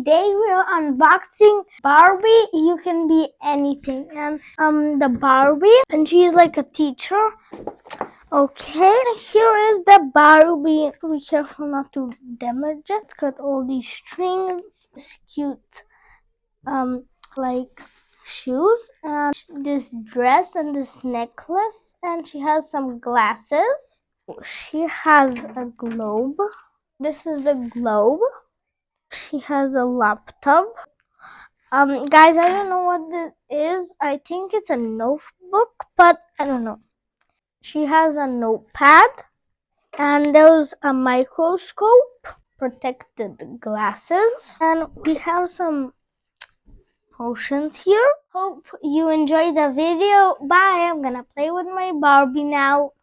today we're unboxing Barbie. You can be anything, and the Barbie, and she's like a teacher. Okay, here is the Barbie. Be careful not to damage it. It's got all these strings, this cute like shoes, and this dress and this necklace, and she has some glasses. She has a globe. This is the globe. She has a laptop. Guys, I don't know what this is. I think it's a notebook, but I don't know. She has a notepad, and there's a microscope, protected glasses, and we have some potions here. Hope you enjoyed the video. Bye. I'm gonna play with my Barbie now.